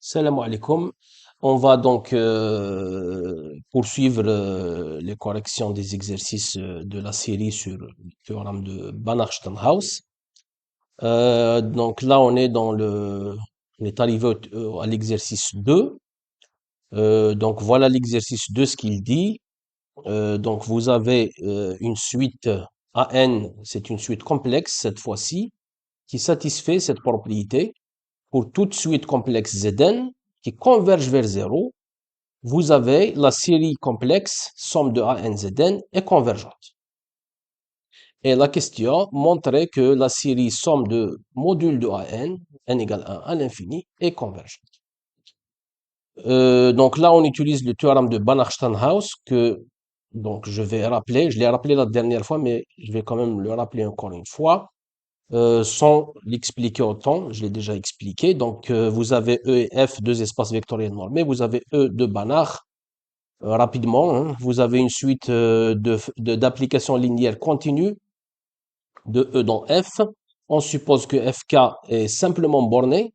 Salam alaikum. On va donc poursuivre les corrections des exercices de la série sur le théorème de Banach-Steinhaus. Donc là, on est arrivé à l'exercice 2. Donc voilà l'exercice 2, ce qu'il dit. Donc vous avez une suite AN, c'est une suite complexe cette fois-ci, qui satisfait cette propriété pour toute suite complexe Zn qui converge vers 0. Vous avez la série complexe somme de A n Zn est convergente. Et la question montrait que la série somme de modules de n égale 1 à l'infini, est convergente. Donc là, on utilise le théorème de Banach-Steinhaus que donc je vais rappeler. Je l'ai rappelé la dernière fois, mais je vais quand même le rappeler encore une fois. Sans l'expliquer autant, je l'ai déjà expliqué. Donc, vous avez E et F, deux espaces vectoriels normés. Vous avez E de Banach. Rapidement, hein, vous avez une suite d'applications linéaires continues de E dans F. On suppose que Fk est simplement borné.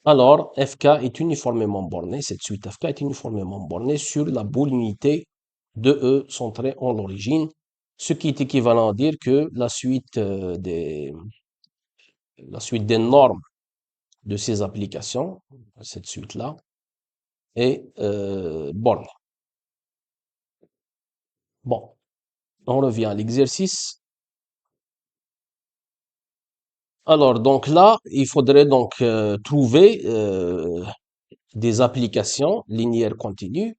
Alors, Fk est uniformément borné. Cette suite Fk est uniformément bornée sur la boule unité de E centrée en l'origine. Ce qui est équivalent à dire que la suite des normes de ces applications, cette suite-là, est bornée. Bon, on revient à l'exercice. Alors, donc là, il faudrait donc trouver des applications linéaires continues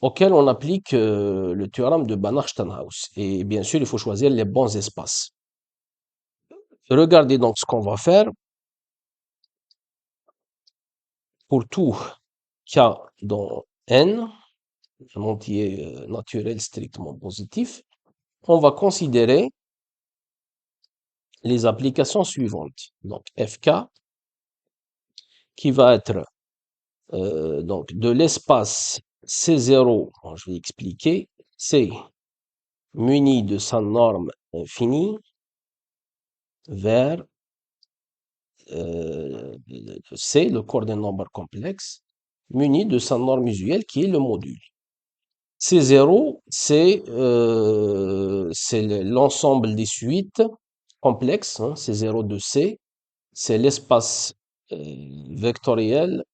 auxquelles on applique le théorème de Banach-Steinhaus. Et bien sûr, il faut choisir les bons espaces. Regardez donc ce qu'on va faire. Pour tout k dans n, un entier naturel strictement positif, on va considérer les applications suivantes. Donc, Fk, qui va être donc de l'espace C0, bon, je vais expliquer, C muni de sa norme infinie vers C, le corps d'un nombre complexe, muni de sa norme usuelle qui est le module. C0, c'est l'ensemble des suites complexes, hein, C0 de C, c'est l'espace vectoriel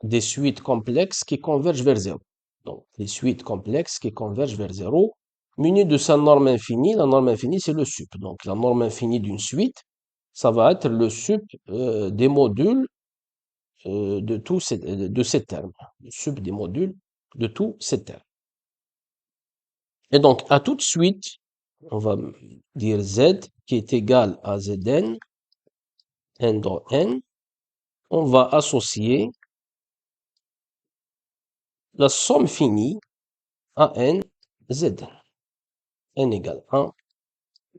des suites complexes qui convergent vers 0. Donc, les suites complexes qui convergent vers 0, munies de sa norme infinie. La norme infinie, c'est le sup. Donc, la norme infinie d'une suite, ça va être le sup des modules de ces termes. Le sup des modules de tous ces termes. Et donc, à toute suite, on va dire Z qui est égal à Zn, n dans n, on va associer la somme finie à n, z. N égale 1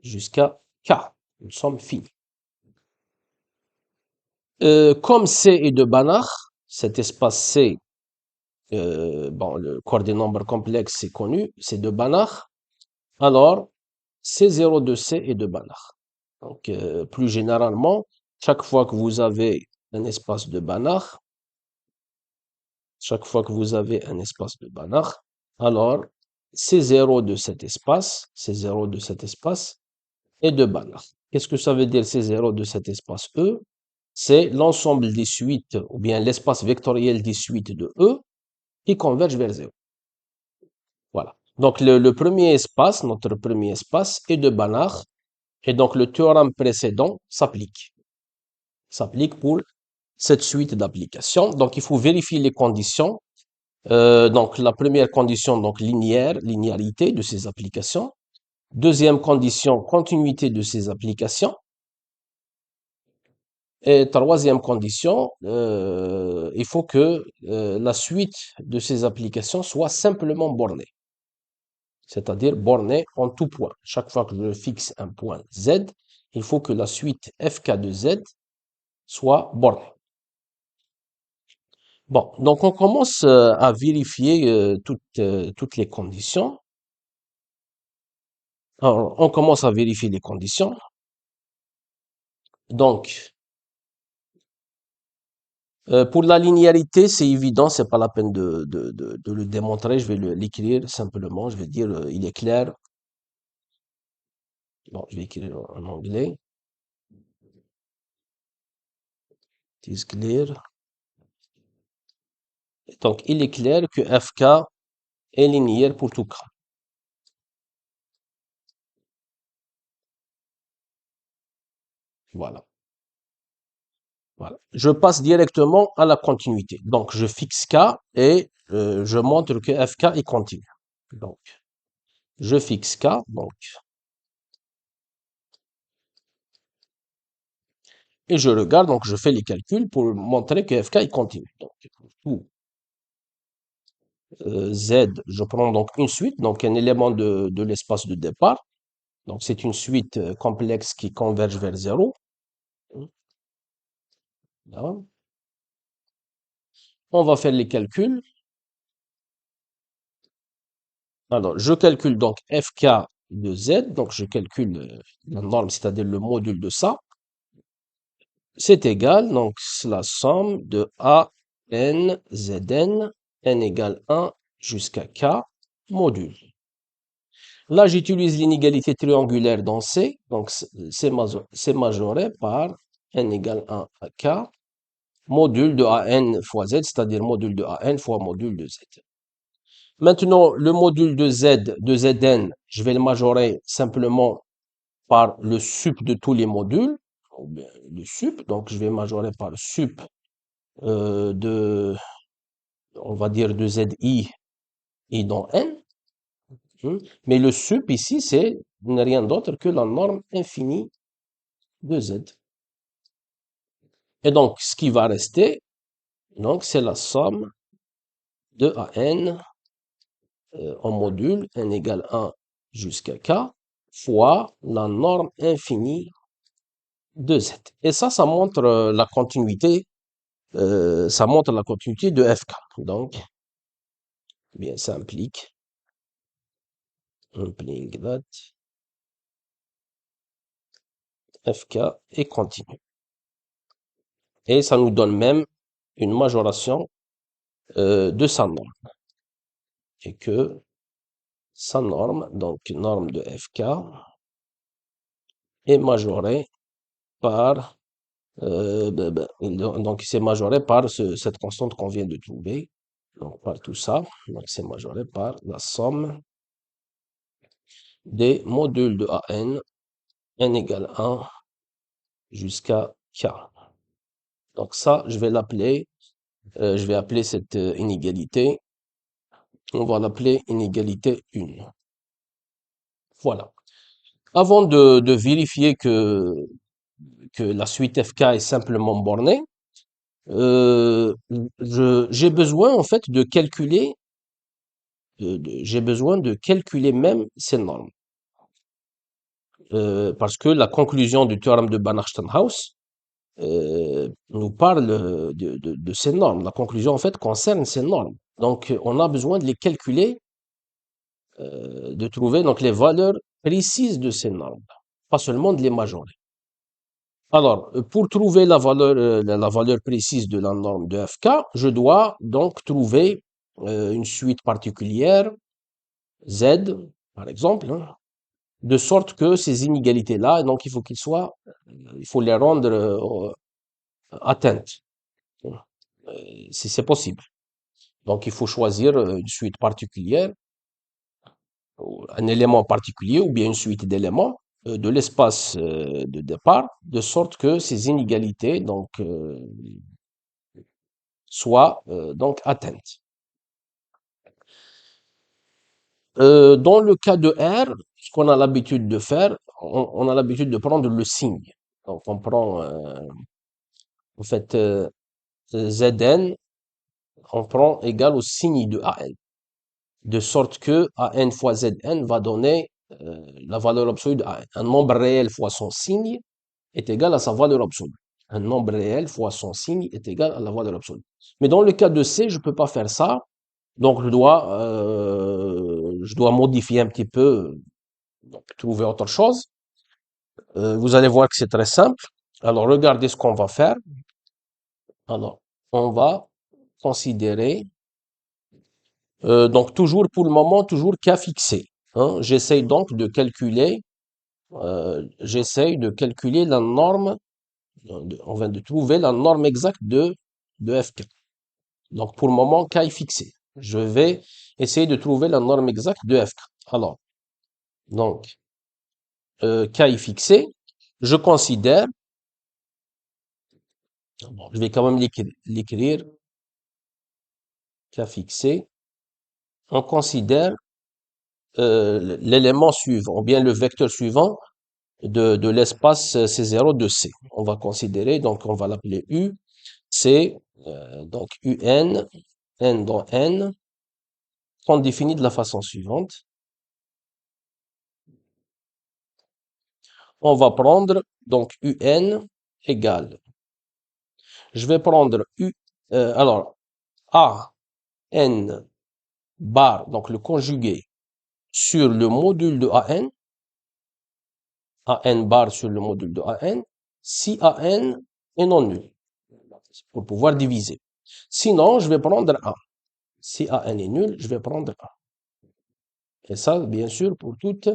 jusqu'à k, une somme finie. Comme C est de Banach, cet espace C, bon, le corps des nombres complexes, c'est connu, c'est de Banach, alors C0 de C est de Banach. Donc, plus généralement, chaque fois que vous avez un espace de Banach, chaque fois que vous avez un espace de Banach, alors C0 de cet espace, C0 de cet espace est de Banach. Qu'est-ce que ça veut dire C0 de cet espace E? C'est l'ensemble des suites, ou bien l'espace vectoriel des suites de E qui convergent vers 0. Voilà. Donc le premier espace, notre premier espace, est de Banach, et donc le théorème précédent s'applique. S'applique pour cette suite d'applications. Donc il faut vérifier les conditions. Donc la première condition, donc linéarité de ces applications. Deuxième condition, continuité de ces applications. Et troisième condition, il faut que la suite de ces applications soit simplement bornée. C'est-à-dire bornée en tout point. Chaque fois que je fixe un point Z, il faut que la suite Fk de Z soit bornée. Bon, donc on commence à vérifier toutes les conditions. Alors, on commence à vérifier les conditions. Donc, Pour la linéarité, c'est évident, c'est pas la peine de le démontrer. Je vais l'écrire simplement. Je vais dire, il est clair. Bon, je vais écrire en anglais. It is clear. Donc, il est clair que FK est linéaire pour tout cas. Voilà. Voilà. Je passe directement à la continuité. Donc, je fixe K et je montre que FK est continu. Donc, je fixe K, donc, et je regarde, donc je fais les calculs pour montrer que FK est continu. Donc, tout Z, je prends donc une suite, donc un élément de l'espace de départ. Donc, c'est une suite complexe qui converge vers 0. Là. On va faire les calculs. Alors, je calcule donc Fk de Z, donc je calcule la norme, c'est-à-dire le module de ça. C'est égal, donc c'est la somme de A, N, Zn, N égale 1 jusqu'à K, module. Là, j'utilise l'inégalité triangulaire dans C, donc c'est majoré par N égale 1 à K, module de AN fois Z, c'est-à-dire module de AN fois module de Z. Maintenant, le module de Z, de Zn, je vais le majorer simplement par le sup de tous les modules, ou bien le sup, donc je vais majorer par le sup de, on va dire de Zi i dans n, mais le sup ici, c'est rien d'autre que la norme infinie de Z. Et donc, ce qui va rester, donc, c'est la somme de AN en module, n égale 1 jusqu'à K, fois la norme infinie de Z. Et ça montre la continuité, ça montre la continuité de FK. Donc, bien, ça implique that FK est continu. Et ça nous donne même une majoration de sa norme. Et que sa norme, donc norme de FK, est majorée par, donc c'est majoré par cette constante qu'on vient de trouver. Donc par tout ça, donc c'est majoré par la somme des modules de AN, n égale 1 jusqu'à K. Donc ça, je vais appeler cette inégalité, on va l'appeler inégalité 1. Voilà. Avant de vérifier que la suite FK est simplement bornée, j'ai besoin en fait de calculer, j'ai besoin de calculer même ces normes. Parce que la conclusion du théorème de Banach-Steinhaus nous parle de ces normes. La conclusion, en fait, concerne ces normes. Donc, on a besoin de les calculer, de trouver donc les valeurs précises de ces normes, pas seulement de les majorer. Alors, pour trouver la valeur précise de la norme de FK, je dois donc trouver une suite particulière, Z, par exemple, hein, de sorte que ces inégalités-là, donc il faut il faut les rendre atteintes, si c'est possible. Donc il faut choisir une suite particulière, ou un élément particulier, ou bien une suite d'éléments de l'espace de départ, de sorte que ces inégalités donc soient donc atteintes. Dans le cas de R, ce qu'on a l'habitude de faire, on a l'habitude de prendre le signe. Donc on prend en fait Zn, on prend égal au signe de AN, de sorte que AN fois Zn va donner la valeur absolue de AN. Un nombre réel fois son signe est égal à sa valeur absolue. Un nombre réel fois son signe est égal à la valeur absolue. Mais dans le cas de C, je peux pas faire ça. Donc je dois modifier un petit peu, donc trouver autre chose. Vous allez voir que c'est très simple. Alors regardez ce qu'on va faire. Alors, on va considérer, donc toujours pour le moment, toujours cas fixé. Hein. J'essaye de calculer la norme, on vient de trouver la norme exacte de fk. Donc pour le moment, k est fixé. Je vais essayer de trouver la norme exacte de fk. Alors, donc, k est fixé. Je considère, bon, je vais quand même l'écrire, k fixé. On considère l'élément suivant, ou bien le vecteur suivant de l'espace C0 de C. On va considérer, donc on va l'appeler U, c'est donc UN, N dans N, qu'on définit de la façon suivante. On va prendre donc UN égale. Je vais prendre alors A, N, bar, donc le conjugué, sur le module de AN bar sur le module de AN, si AN est non nul, pour pouvoir diviser. Sinon, je vais prendre A. Si AN est nul, je vais prendre A. Et ça, bien sûr, pour toutes.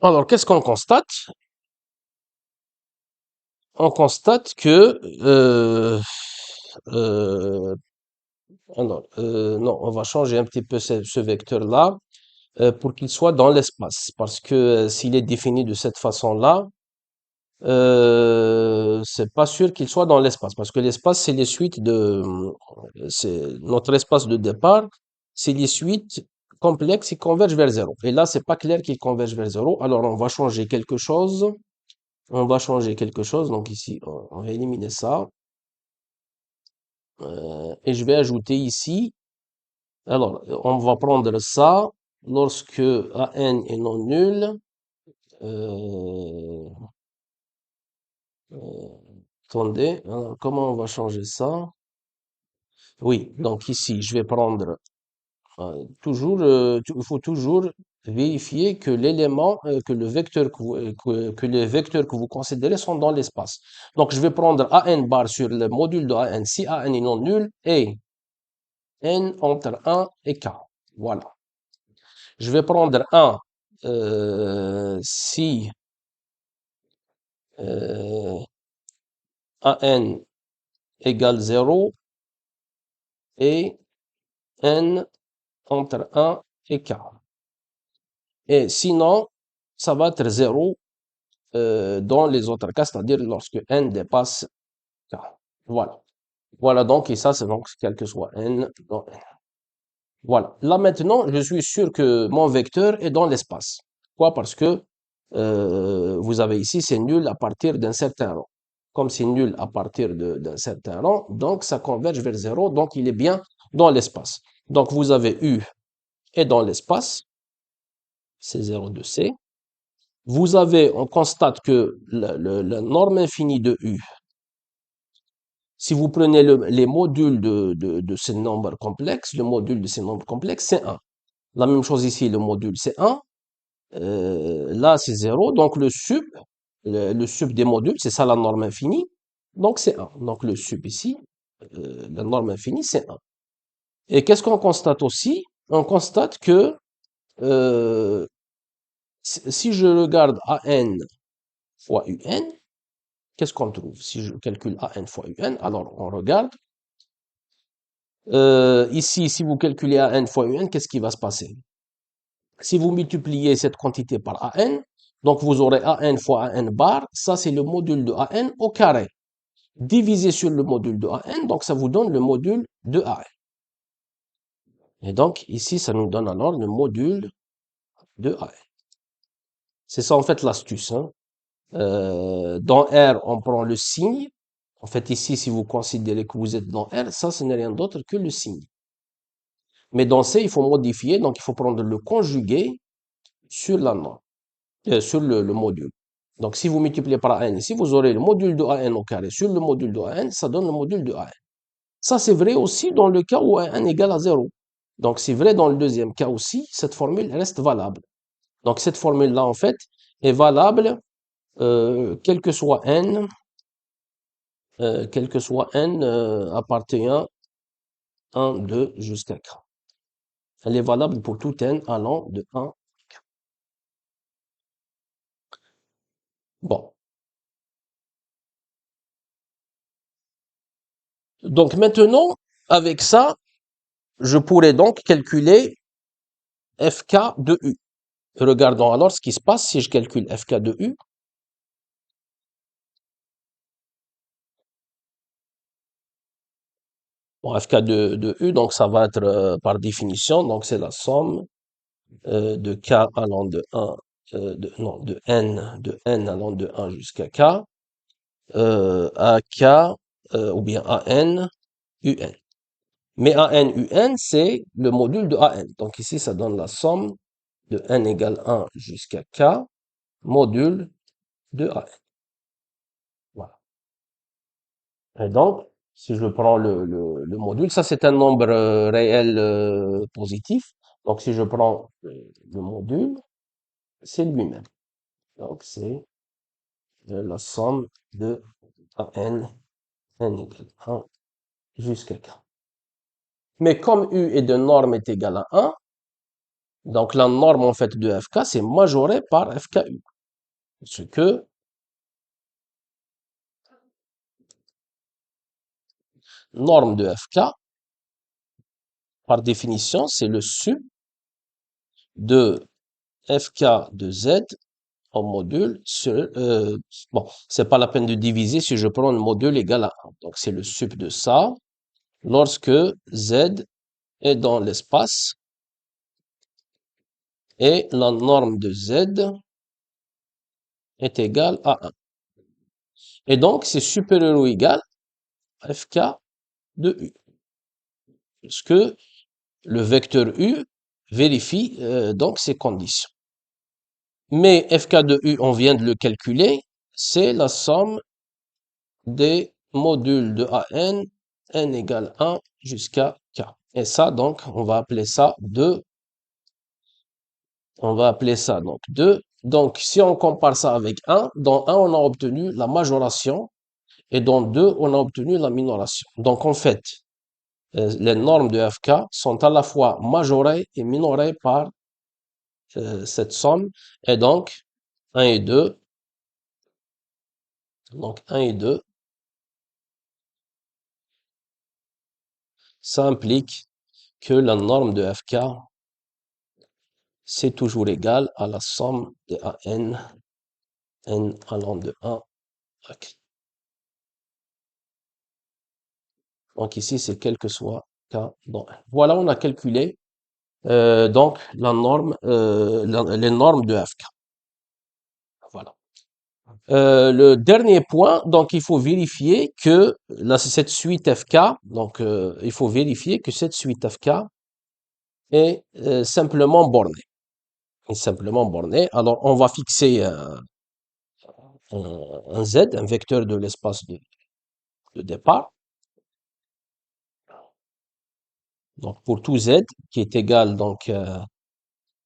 Alors, qu'est-ce qu'on constate? On constate que, euh, non, on va changer un petit peu ce vecteur-là pour qu'il soit dans l'espace. Parce que s'il est défini de cette façon-là, c'est pas sûr qu'il soit dans l'espace. Parce que l'espace, c'est les suites c'est notre espace de départ, c'est les suites complexes qui convergent vers zéro. Et là, c'est pas clair qu'ils convergent vers zéro. Alors, on va changer quelque chose. On va changer quelque chose. Donc ici, on va éliminer ça. Et je vais ajouter ici. Alors, on va prendre ça lorsque AN est non nul. Euh, euh, attendez, alors, comment on va changer ça? Oui, donc ici, je vais prendre toujours, il faut toujours vérifier que l'élément, que le vecteur que les vecteurs que vous considérez sont dans l'espace. Donc, je vais prendre AN bar sur le module de AN si AN est non nul et N entre 1 et K. Voilà. Je vais prendre 1 si AN égale 0 et N entre 1 et K. Et sinon, ça va être 0 dans les autres cas, c'est-à-dire lorsque N dépasse K. Voilà. Voilà donc, et ça, c'est donc quel que soit N dans N. Voilà. Là maintenant, je suis sûr que mon vecteur est dans l'espace. Pourquoi? Parce que vous avez ici, c'est nul à partir d'un certain rang. Comme c'est nul à partir d'un certain rang, donc ça converge vers 0, donc il est bien dans l'espace. Donc vous avez U est dans l'espace, c'est 0 de C. On constate que la norme infinie de U, si vous prenez les modules de ces nombres complexes, le module de ces nombres complexes, c'est 1. La même chose ici, le module, c'est 1. Là, c'est 0. Donc, le sub des modules, c'est ça la norme infinie. Donc, c'est 1. Donc, le sub ici, la norme infinie, c'est 1. Et qu'est-ce qu'on constate aussi? On constate que euh, si je regarde AN fois UN, qu'est-ce qu'on trouve? Si je calcule AN fois UN, alors on regarde. Ici, si vous calculez AN fois UN, qu'est-ce qui va se passer? Si vous multipliez cette quantité par AN, donc vous aurez AN fois AN bar, ça c'est le module de AN au carré, divisé sur le module de AN, donc ça vous donne le module de AN. Et donc ici, ça nous donne alors le module de AN. C'est ça en fait l'astuce. Hein. Dans R, on prend le signe. En fait, ici, si vous considérez que vous êtes dans R, ça, ce n'est rien d'autre que le signe. Mais dans C, il faut modifier, donc il faut prendre le conjugué sur la norme, sur le module. Donc, si vous multipliez par AN ici, vous aurez le module de AN au carré sur le module de AN, ça donne le module de AN. Ça, c'est vrai aussi dans le cas où AN égale à 0. Donc, c'est vrai dans le deuxième cas aussi, cette formule reste valable. Donc, cette formule-là, en fait, est valable quel que soit N quel que soit n appartenant 1, 2 jusqu'à k. Elle est valable pour tout n allant de 1. Bon. Donc maintenant, avec ça, je pourrais donc calculer fk de u. Regardons alors ce qui se passe si je calcule fk de u. Bon, fk de u, donc ça va être par définition, donc c'est la somme de k allant de 1, non, de n allant de 1 jusqu'à k, à k, ou bien à n, un. Mais an, un, c'est le module de an. Donc ici, ça donne la somme de n égale 1 jusqu'à k, module de an. Voilà. Et donc, si je prends le module, ça c'est un nombre réel positif. Donc si je prends le module, c'est lui-même. Donc c'est la somme de an, n égale 1 jusqu'à k. Mais comme u est de norme est égal à 1, donc la norme en fait de fk, c'est majoré par fku. Ce que norme de fk, par définition, c'est le sup de fk de z en module sur, bon, c'est pas la peine de diviser si je prends le module égal à 1. Donc c'est le sup de ça lorsque z est dans l'espace et la norme de z est égale à 1. Et donc c'est supérieur ou égal à fk de u. Parce que le vecteur u vérifie donc ces conditions. Mais fk de u, on vient de le calculer, c'est la somme des modules de an, n égale 1 jusqu'à k. Et ça, donc, on va appeler ça 2. On va appeler ça donc 2. Donc, si on compare ça avec 1, dans 1, on a obtenu la majoration, et dans 2, on a obtenu la minoration. Donc, en fait, les normes de fk sont à la fois majorées et minorées par cette somme, et donc 1 et 2, donc 1 et 2, ça implique que la norme de fk, c'est toujours égal à la somme de an, n allant de 1 à k. Donc ici, c'est quel que soit k dans 1. Voilà, on a calculé donc la norme, les normes de fk. Voilà. Le dernier point, donc il faut vérifier que cette suite fk, donc il faut vérifier que cette suite fk est simplement bornée. Est simplement bornée. Alors on va fixer un z, un vecteur de l'espace de départ. Donc pour tout z qui est égal, donc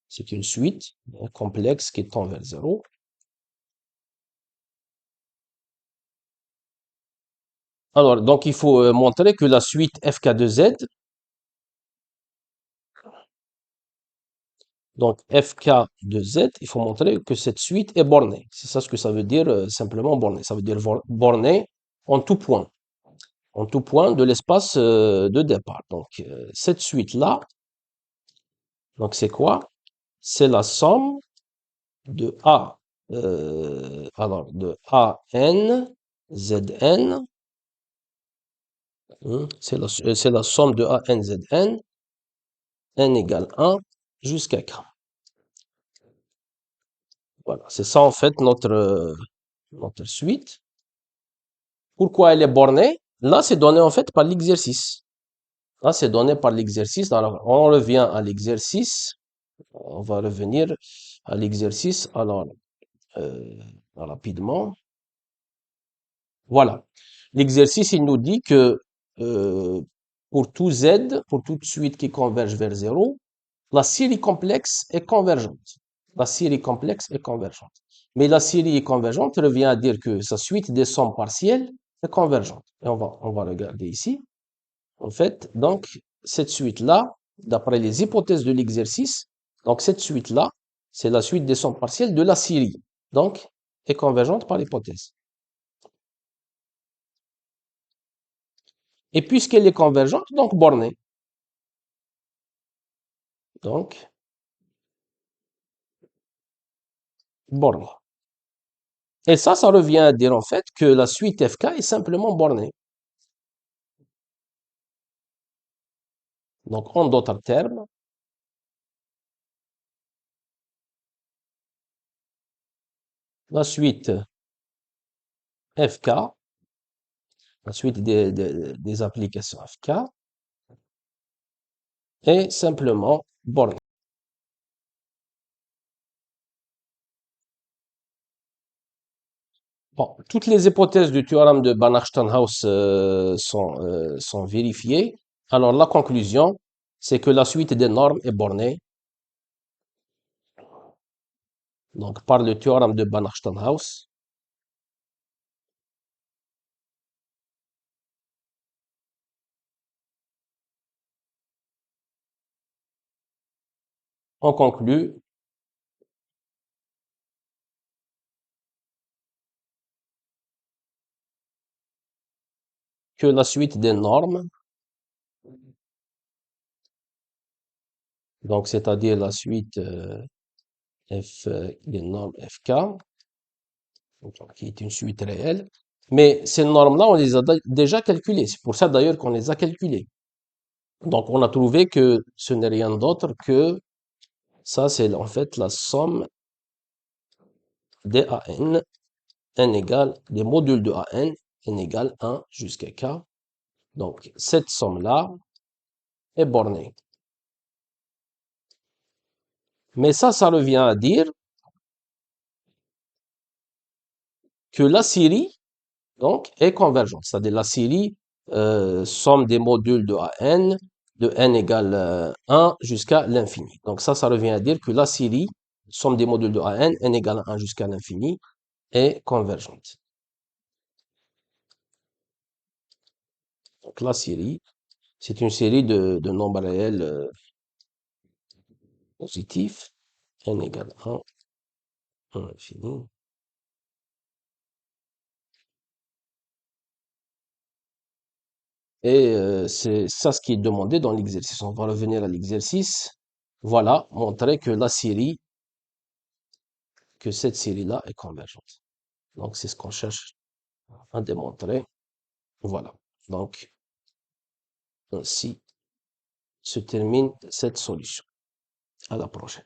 c'est une suite complexe qui tend vers 0. Alors donc il faut montrer que la suite fk de z, donc fk de z, il faut montrer que cette suite est bornée. C'est ça ce que ça veut dire simplement bornée. Ça veut dire bornée en tout point de l'espace de départ. Donc cette suite-là, donc c'est quoi? C'est la somme de A, alors de AN, ZN, c'est la somme de AN, ZN, N égale 1 jusqu'à K. Voilà, c'est ça en fait notre suite. Pourquoi elle est bornée? Là, c'est donné en fait par l'exercice. Là, c'est donné par l'exercice. Alors, on revient à l'exercice. On va revenir à l'exercice. Alors, rapidement. Voilà. L'exercice, il nous dit que pour tout z, pour toute suite qui converge vers 0, la série complexe est convergente. La série complexe est convergente. Mais la série convergente revient à dire que sa suite des sommes partielles est convergente. Et on va regarder ici. En fait, donc, cette suite-là, d'après les hypothèses de l'exercice, donc cette suite-là, c'est la suite des sommes partielles de la série. Donc, est convergente par hypothèse. Et puisqu'elle est convergente, donc bornée. Donc, bornée. Et ça revient à dire en fait que la suite FK est simplement bornée. Donc, en d'autres termes, la suite FK, la suite des applications FK, est simplement bornée. Bon, toutes les hypothèses du théorème de Banach-Steinhaus sont vérifiées. Alors, la conclusion, c'est que la suite des normes est bornée. Donc, par le théorème de Banach-Steinhaus, on conclut que la suite des normes, donc c'est-à-dire la suite des normes FK, donc, qui est une suite réelle, mais ces normes-là, on les a déjà calculées. C'est pour ça d'ailleurs qu'on les a calculées. Donc, on a trouvé que ce n'est rien d'autre que ça, c'est en fait la somme des AN, n égale des modules de AN, n égale 1 jusqu'à K. Donc, cette somme-là est bornée. Mais ça revient à dire que la série, donc, est convergente. C'est-à-dire la série somme des modules de n égale 1 jusqu'à l'infini. Donc, ça revient à dire que la série somme des modules de n égale 1 jusqu'à l'infini, est convergente. Donc, la série, c'est une série de nombres réels positifs, n égale 1 à l'infini. Et c'est ça ce qui est demandé dans l'exercice. On va revenir à l'exercice. Voilà, montrer que la série, que cette série-là est convergente. Donc, c'est ce qu'on cherche à démontrer. Voilà. Donc, ainsi se termine cette solution. À la prochaine.